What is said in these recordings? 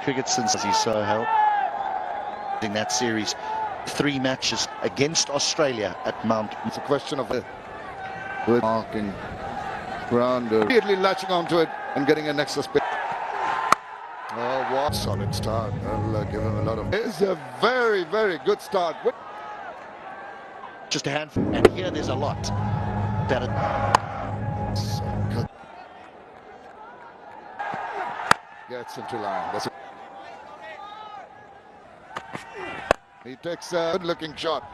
cricket since he's so helped in that series. 3 matches against Australia at Mount. It's a question of marking ground, immediately latching onto it and getting an extra spin. Oh, what solid start. I'll give him a lot of. It's a very, very good start. Just a handful, and here there's a lot. That so good. Gets into line. That's it. He takes a good-looking shot.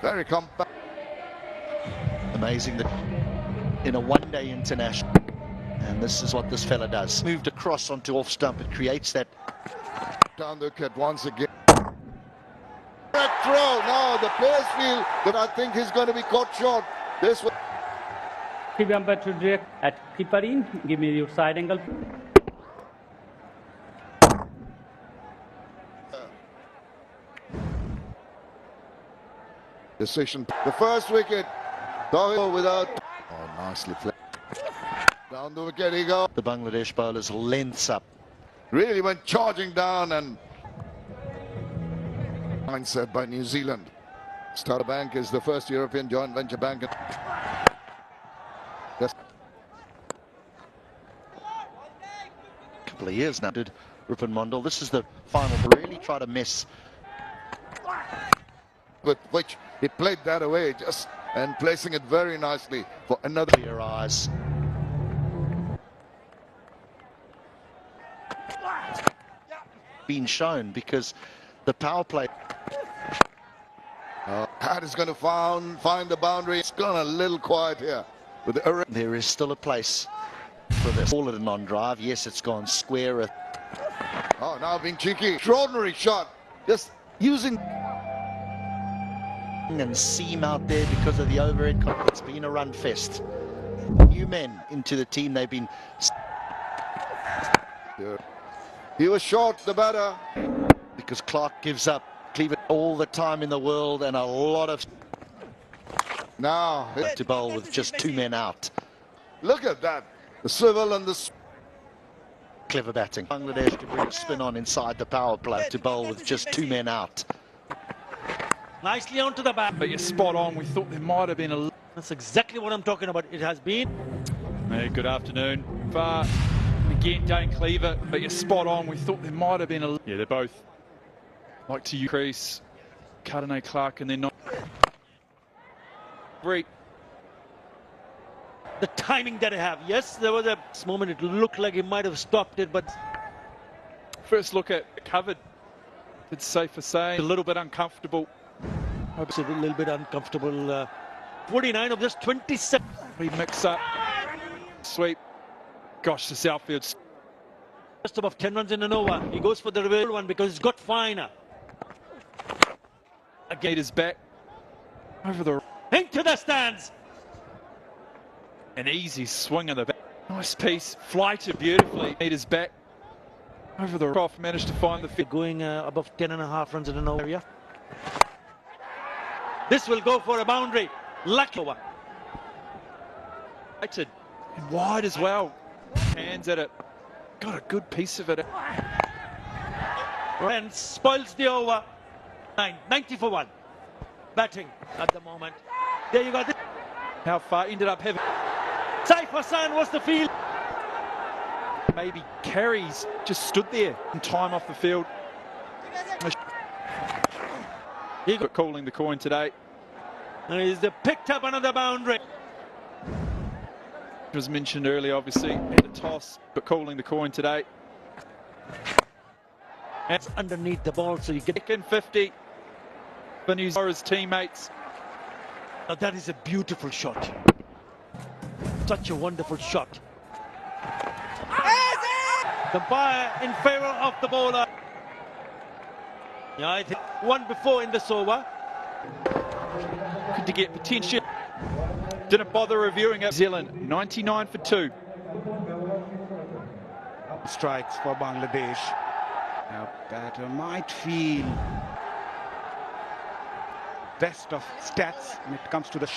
Very compact. Amazing that in a one-day international, and this is what this fella does. Moved across onto off stump. It creates that down the wicket once again. That throw. Now the players feel that I think he's going to be caught short. This one. Remember to direct at keeper in. Give me your side angle. Decision. The first wicket. Towid without. Oh, nicely played. Down the wicket he goes. The Bangladesh bowlers lengths up. Really went charging down and mindset by New Zealand. Star Bank is the first European joint venture bank. Yes. Couple of years now. Did Rupin Mondal. This is the final to really try to mess. With which he played that away just and placing it very nicely for another. Clear eyes. Been shown because the power play. Hat is going to find the boundary. It's gone a little quiet here. With the there is still a place for this. Call it a non-drive. Yes, it's gone square. Oh, now being cheeky. Extraordinary shot. Just using. And seam out there because of the overhead. It's been a run fest. New men into the team. They've been. He was short, the batter. Because Clark gives up Cleveland all the time in the world and a lot of. Now to bowl with just 2 men out. Look at that. The swivel and the. Clever batting. Bangladesh to bring a spin on inside the power play to bowl with just 2 men out. Nicely onto the bat. But you're spot on. We thought there might have been a. That's exactly what I'm talking about. It has been. Hey, good afternoon. Far again, Dane Cleaver. But you're spot on. We thought there might have been a. Yeah, they're both like to crease. Hridoy Clark, and they're not. Great. The timing that I have. Yes, there was a moment. It looked like he might have stopped it, but first look at covered. It's safe for saying a little bit uncomfortable. It's a little bit uncomfortable. 49 of this 27. We mix up. Sweep. Gosh, this outfield's just above 10 runs in an over. He goes for the real one because he's got finer. Again, is back over the into the stands. An easy swing of the bat. Nice piece. Flighted beautifully. Meters back over the off. Managed to find the fit. Going above 10.5 runs in an area. This will go for a boundary. Lucky over. And wide as well. Hands at it. Got a good piece of it. And spoils the over. 90 for 1. Batting at the moment. There you go. How far ended up having. Hossain was the field. Maybe carries just stood there in time off the field. He got calling the coin today. And he's picked up another boundary. It was mentioned earlier, obviously, at the toss, but calling the coin today. It's underneath the ball, so you get in 50 for New Zealand's teammates. Now that is a beautiful shot. Such a wonderful shot. The umpire in favour of the bowler. Yeah, I think one before in this over. Good to get potential. Didn't bother reviewing it. New Zealand 99 for 2. Strikes for Bangladesh. Now batter might feel best of stats when it comes to the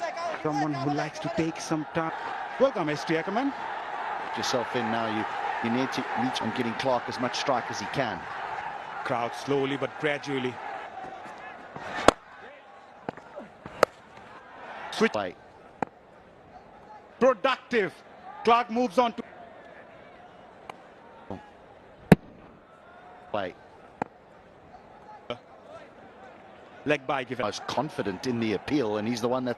someone who likes to take some time. Welcome, ST Ackerman. Yourself in now. You need to reach on getting Clark as much strike as he can. Crowd slowly but gradually. Switch. Play. Productive. Clark moves on to Play. leg by given. Most confident in the appeal, and he's the one that.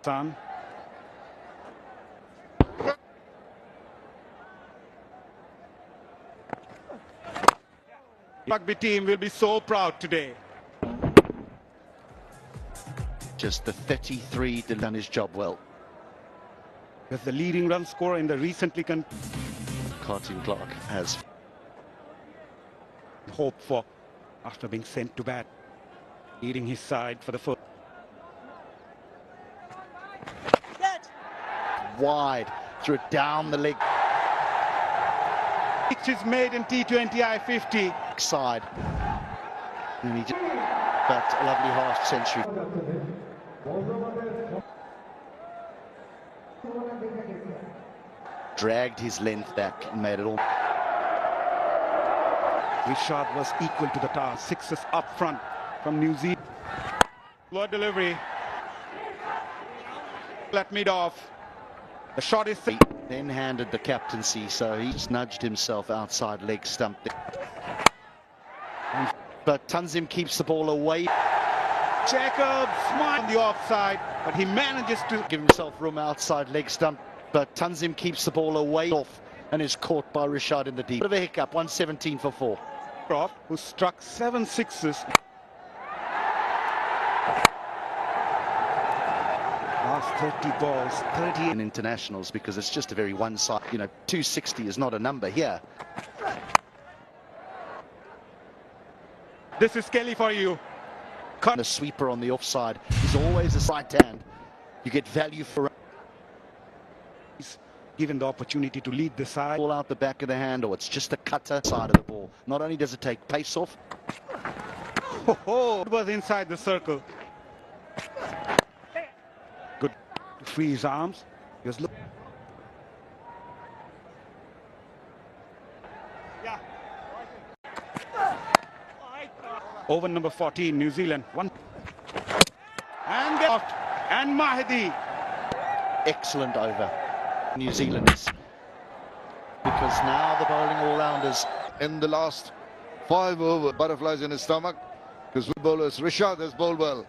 Son. Rugby team will be so proud today. Just the 33 done his job well. As the leading run scorer in the recently Cartoon Clark has hope for after being sent to bat, leading his side for the first. wide, threw it down the leg. Which is made in T20 I-50. Side. And he did, but a lovely half century. Dragged his length back and made it all. Rishad was equal to the task. Sixes up front from New Zealand. Word delivery. Let mid off. The shot is Then handed the captaincy, so he just nudged himself outside leg stump. But Tanzim keeps the ball away. Jacob smile on the offside, but he manages to Give himself room outside leg stump. But Tanzim keeps the ball away off and is caught by Rishad in the deep. Bit of a hiccup, 117 for 4. Croft, who struck 7 sixes. Last 30 balls, 30 in internationals, because it's just a very one-side, 260 is not a number here. This is Kelly for you. The sweeper on the offside is always a right hand. You get value for Given the opportunity to lead the side. ball out the back of the hand, or it's just a cutter side of the ball. Not only does it take pace off, It was inside the circle. Good to free his arms. He was over number 14, New Zealand. One. And get out. And Mahdi. excellent over. New Zealanders, because now the bowling all-rounders In the last 5 over, butterflies in his stomach, because bowlers Rishad has bowled well.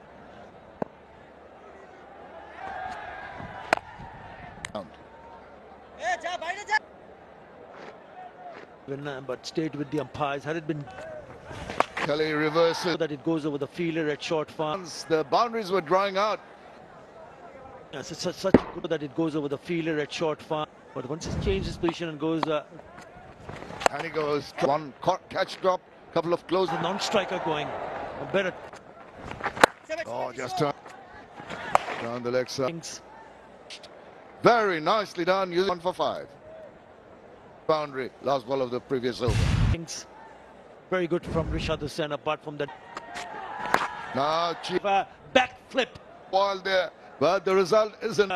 But stayed with the umpires. Had it been Kelly reverses. that it goes over the fielder at short farm. The boundaries were drawing out. Yes, it's such a good that it goes over the fielder at short farm. But once he's changed his position and goes And he goes one catch drop, couple of close. the non-striker going a better Oh, just turn down the leg side. things. Very nicely done. Using 1 for 5. Boundary. Last ball of the previous over. Things very good from Rishad Hossain, apart from that Now cheap back flip. ball there, but the result isn't.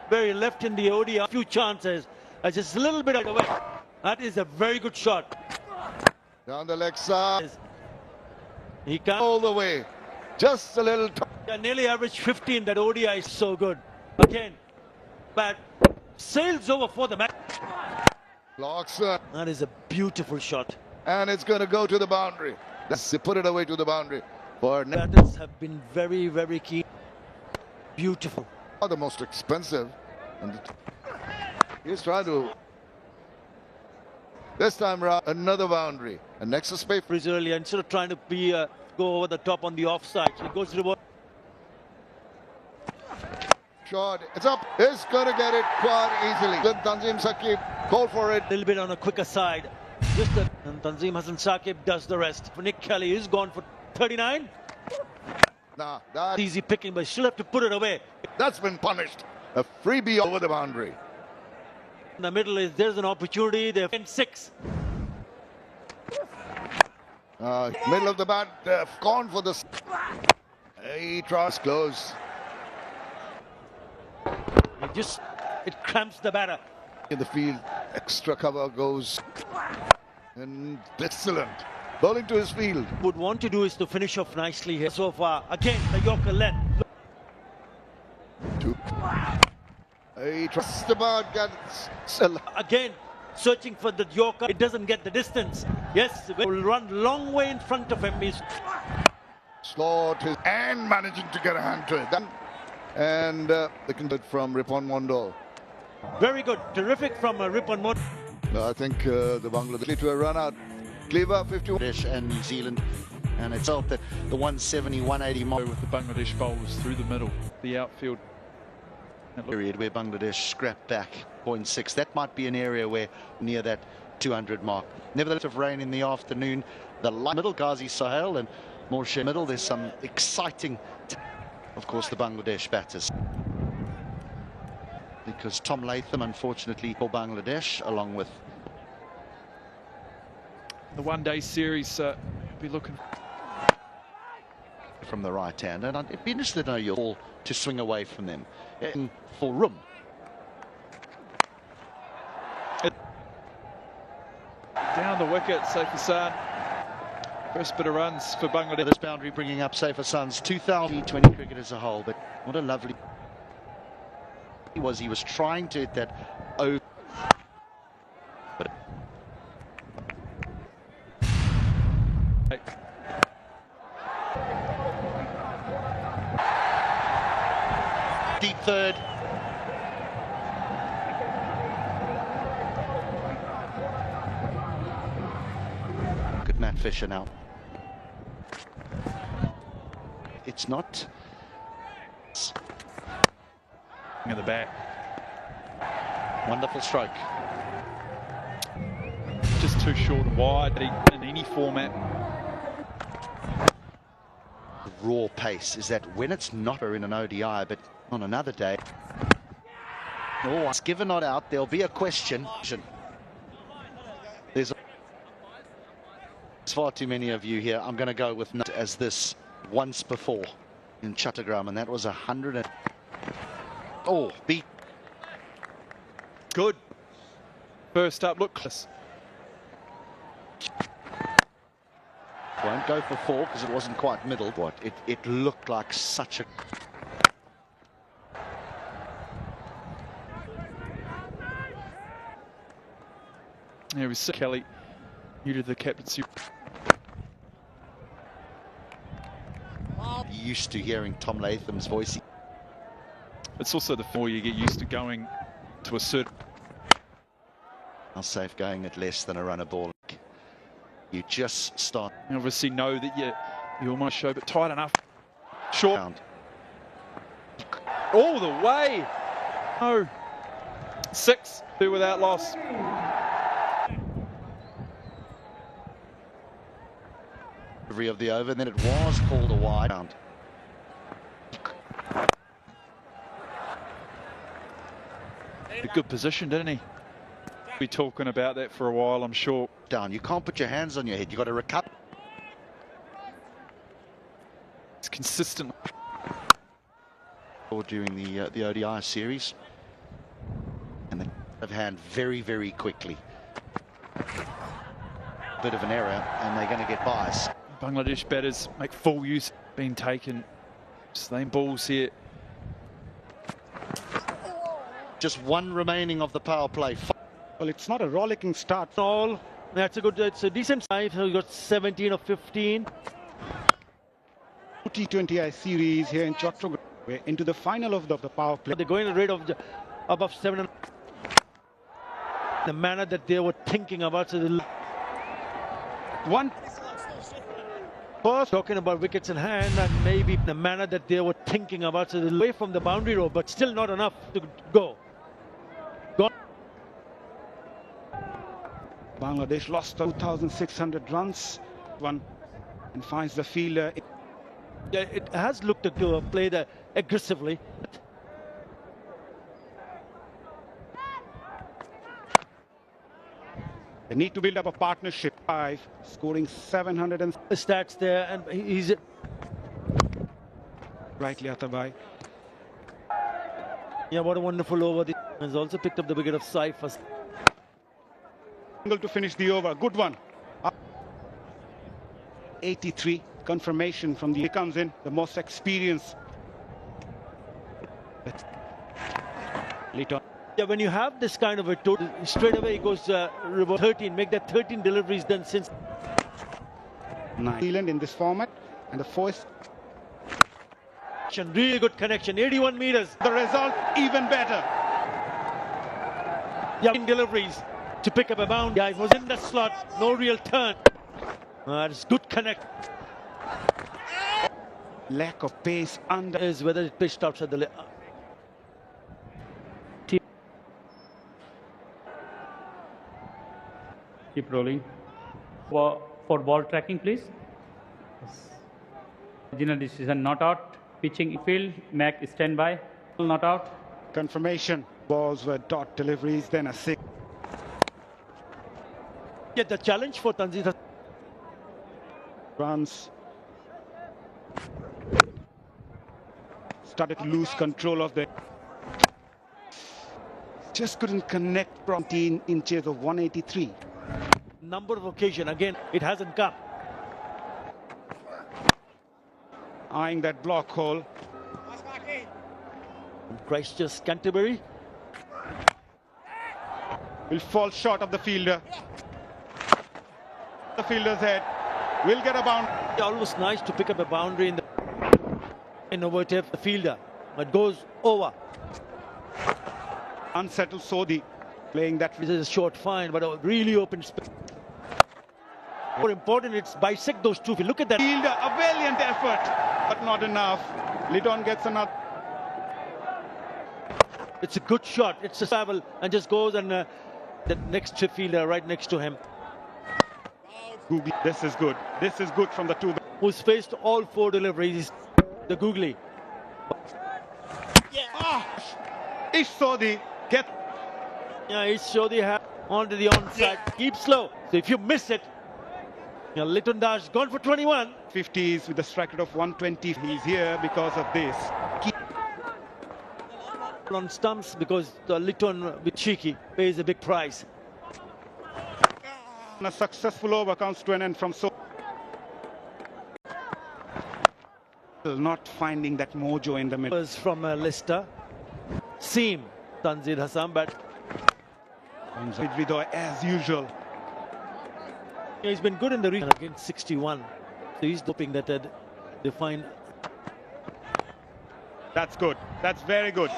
Very left in the ODI. A few chances. Just a little bit away. That is a very good shot. Down the leg side, He can't. all the way. Just a little. Nearly average 15. That ODI is so good. Again, but sails over for the match. Blocks, That is a beautiful shot. and it's going to go to the boundary. They put it away to the boundary. For Batters have been very, very keen. Beautiful. the most expensive. And he's trying to. This time around, another boundary. And next to space. Is earlier, instead of trying to go over the top on the offside, so he goes to the ball. Shot. It's up. He's going to get it quite easily. Then Tanzim Saqib call for it. A little bit on a quicker side. And Tanzim Hassan Saqib does the rest. Nick Kelly is gone for 39. Nah, that, Easy picking, but still have to put it away. that's been punished. A freebie over the boundary. In the middle there's an opportunity. They're in 6. Middle of the bat, they've gone for the. He tries close. It cramps the batter. In the field, extra cover goes. And excellent. Bowling to his field. Would want to do is to finish off nicely here so far. Again, the Yorker length. He trusts the bird. Again, searching for the Yorker. It doesn't get the distance. Yes, it will run long way in front of him. He's Slot his and managing to get a hand to it. And the convert from Ripon Mondol. very good. Terrific from Ripon Mondol. I think the Bangladesh to a run out. Cleaver 51. Bangladesh and New Zealand, and it's felt that the 170, 180 mark With the Bangladesh bowlers through the middle, the outfield. period where Bangladesh scrapped back 0.6. That might be an area where near that 200 mark. Nevertheless, of rain in the afternoon. The middle, Ghazi Sahel and Morshe middle. There's some exciting, of course, the Bangladesh batters. Because Tom Latham, unfortunately, for Bangladesh, along with The one-day series, be looking from the right hand, and I'd be interested to know your ball to swing away from them for room. down the wicket. Saif Hassan, first bit of runs for Bangladesh. This boundary bringing up Saif Hassan's 2000 T20 cricket as a whole, but what a lovely he was trying to hit that over. But deep third. Good Matt Fisher now. It's not. In the back. Wonderful stroke. Just too short and wide in any format. The raw pace is that when it's not in an ODI, but on another day. Oh, it's given not out. There'll be a question. There's far too many of you here. I'm going to go with not as this once before in Chattogram, and that was 100. And oh, beat. Good. First up, look close. Won't go for 4 because it wasn't quite middle. What it looked like such a. There was Kelly, new to the captaincy. Used to hearing Tom Latham's voice. It's also the more you get used to going to a certain. How safe going at less than a runner ball. You just start. You obviously know that you almost show, but tight enough. Short. Round. All the way. No. 6, 2 without loss. Delivery of the over, and then it was called a wide round. A good position, didn't he? Be talking about that for a while, I'm sure. Down. You can't put your hands on your head. You got to recover. It's consistent. During the ODI series, and they have hand very, very quickly. Bit of an error, and they're going to get buys. Bangladesh batters make full use. Being taken. Same balls here. Just one remaining of the power play. Well, it's not a rollicking start. All. That's a good. It's a decent side. So we got 17 or 15. T20 series here in Chattogram. We're into the final of the power play. They're going at a rate of above 7. The manner that they were thinking about. So One. first talking about wickets in hand, and maybe the manner that they were thinking about. So away from the boundary row, but still not enough to go. Bangladesh lost 2,600 runs. One and finds the fielder. Yeah, it has looked to play that aggressively. They need to build up a partnership. 5, scoring 700 and Stats there, and he's rightly Atabai. yeah, what a wonderful over. He's also picked up the wicket of Saif. To finish the over. Good one. 83. Confirmation from the comes in. The most experienced. Yeah, when you have this kind of a total, straight away it goes reverse 13. Make that 13 deliveries then since. New Zealand in this format. And the first. Really good connection. 81 meters. The result even better. Yeah, deliveries to pick up a bound. Yeah, it was in the slot. No real turn. It's good connect. Lack of pace under. Is whether it pitched outside the. Keep rolling. For ball tracking, please. Original decision not out. Pitching field. Mac standby. Not out. Confirmation. Balls were dot deliveries. Then a 6. Yeah, the challenge for Tanzania. Runs. Started to lose control of the. Just couldn't connect from 10 inches of 183. Number of occasions, again, it hasn't come. Eyeing that block hole. Christchurch, Canterbury. Will fall short of the fielder. The fielder's head will get a bound. Almost nice to pick up a boundary in the innovative the fielder. It goes over. Unsettled Sodhi playing that. This is a short fine, but a really open space. More important, it's bisect those two. If you look at that. Fielder, a valiant effort, but not enough. Lidon gets another. It's a good shot. It's a travel and just goes and the next fielder right next to him. Googly, this is good. This is good from the two. Who's faced all 4 deliveries. The Googly. Yeah. Ish Sodhi get. Yeah, it's Sodhi onto the onside. Yeah. Keep slow. So if you miss it, Litton Dash gone for 21. 50s with a strike rate of 120. He's here because of this. On stumps because the Litton with cheeky pays a big price. A successful over comes to an end from so. Not finding that mojo in the middle. From Leicester. Seam Tanzir Hassan, but Hridoy as usual. Yeah, he's been good in the region against 61. So he's hoping that they find. That's good. That's very good.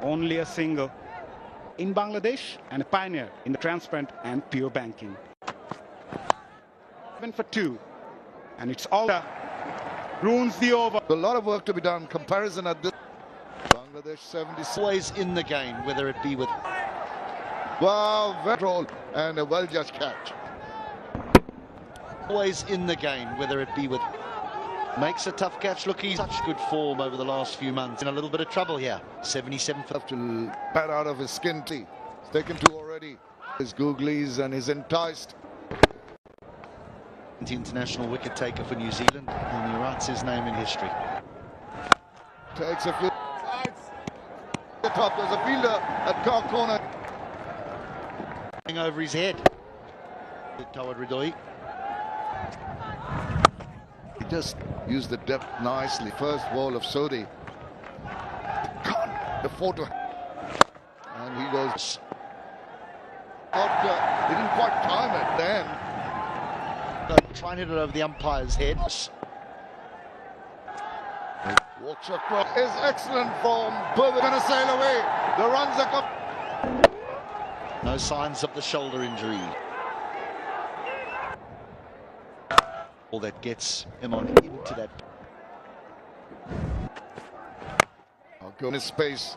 Only a single in Bangladesh and a pioneer in the transparent and pure banking. 7 for 2. And it's all ruins the over. A lot of work to be done. Comparison at this. Bangladesh 76. Always in the game, whether it be with. Wow, very roll and a well-judged catch. Always in the game, whether it be with. Makes a tough catch. Look, he's such good form over the last few months. In a little bit of trouble here. 77 for. Have to pat out of his skin teeth. He's taken 2 already. His googlies and he's enticed. The international wicket taker for New Zealand, and he writes his name in history. Takes a field. The top, there's a fielder at car corner. Over his head. Towid Hridoy. He just used the depth nicely. First ball of Sodhi. The photo. And he goes. He didn't quite time it then. Trying to hit it over the umpire's head. Walks across. Is excellent form. But we're going to sail away. The runs are coming. No signs of the shoulder injury. All that gets him on into that. I'll go in his space.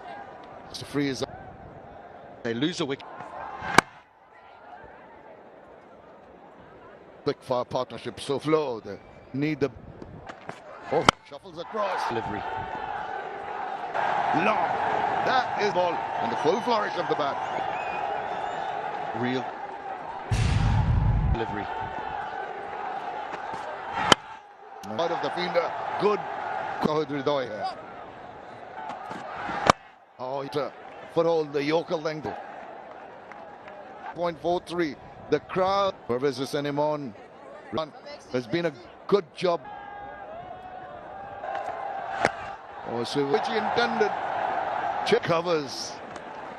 Just to free his. They lose a wicket. Quick fire partnership so flow. They need the. Oh, shuffles across. Delivery. Long. That is ball. And the full flourish of the bat. Real delivery. Out of the fielder. Good. Towid Hridoy here. Oh, it's a foothold, the yokel length. .43. The crowd. Pervez Hussain has been a good job. Which he intended. Chip covers.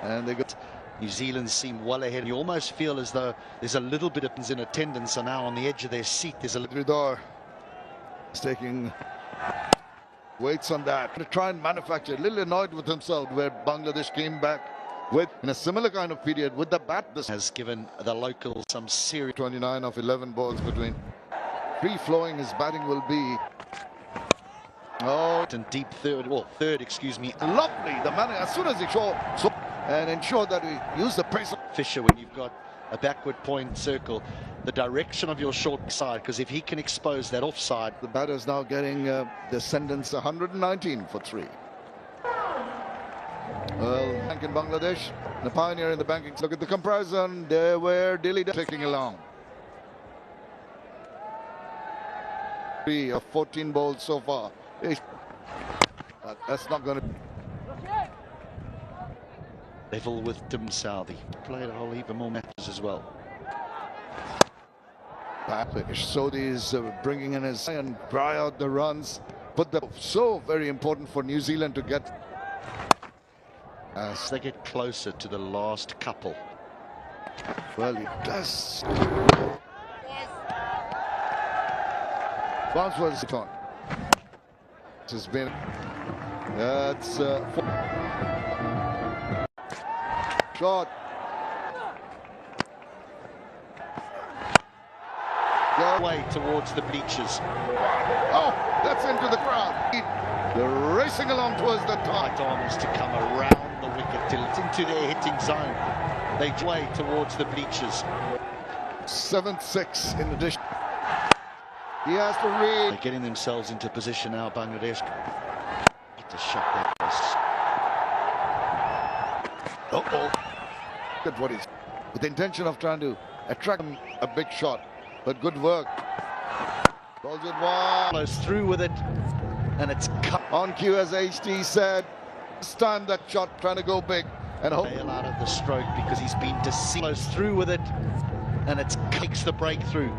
And they got. New Zealand seem well ahead. You almost feel as though there's a little bit of in attendance are now on the edge of their seat. There's a little. Hridoy is taking weights on that to try and manufacture. A little annoyed with himself where Bangladesh came back with in a similar kind of period with the bat. This has given the locals some serious. 29 of 11 balls between. Free flowing his batting will be. Oh, And deep third, excuse me. Lovely. The man as soon as he showed and ensure that we use the pace. Fisher, when you've got a backward point circle, the direction of your short side, because if he can expose that offside. The batter's now getting the sentence 119 for 3. Well, bank in Bangladesh, the pioneer in the banking. Look at the comparison. There were Delhi taking along. 3 of 14 balls so far. That's not going to Level with Tim Southey. Played a whole heap of more matches as well. finish. Sodhi's bringing in his and dry out the runs. But so very important for New Zealand to get. As they get closer to the last couple. Well, it does. Bounce was it on. This has been. That's shot. Way towards the bleachers. Oh, that's into the crowd. They're racing along towards the top. Right arms to come around the wicket till it's into their hitting zone. They way towards the bleachers. 7-6 in addition. He has to read. They're getting themselves into position now, Bangladesh. To shut that place. Uh-oh. Look at what he's with the intention of trying to attract him a big shot. But good work. Balls it wide. Goes through with it, and it's cut. On cue, as HT said. This time that shot trying to go big and hope. Bail out of the stroke because he's been deceived. Goes through with it, and it's kicks the breakthrough.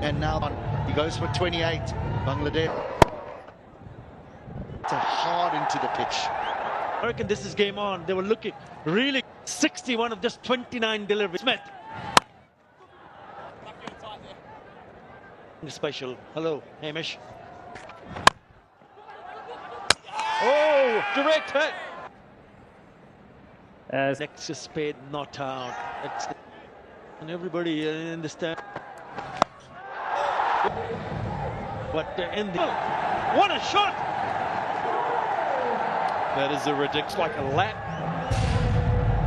And now he goes for 28. Bangladesh. It's a hard into the pitch. I reckon this is game on. They were looking really 61 of just 29 deliveries. Smith. Special. Hello, Hamish. Oh, direct hit. As Extra spade not out. And everybody understand. But in the what a shot! That is a ridiculous, like a lap.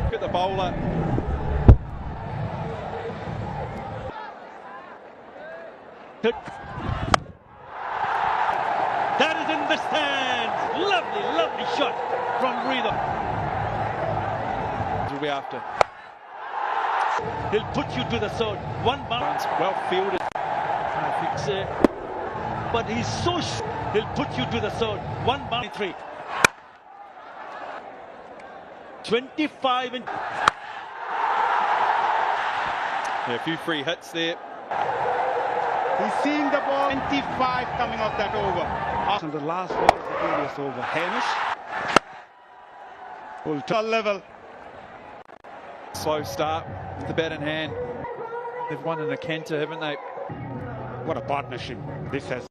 Look at the bowler. That is in the stands. Lovely, lovely shot from Hridoy. Will be after. He'll put you to the zone. One bounce. Well fielded. I think so. But he's so. He'll put you to the zone. One bounce. 3. 25 and. Yeah, a few free hits there. He's seeing the ball. 25 coming off that over. On the last ball of the previous over. Hamish. Full top level. Slow start with the bat in hand. They've won in a canter, haven't they? What a partnership this has.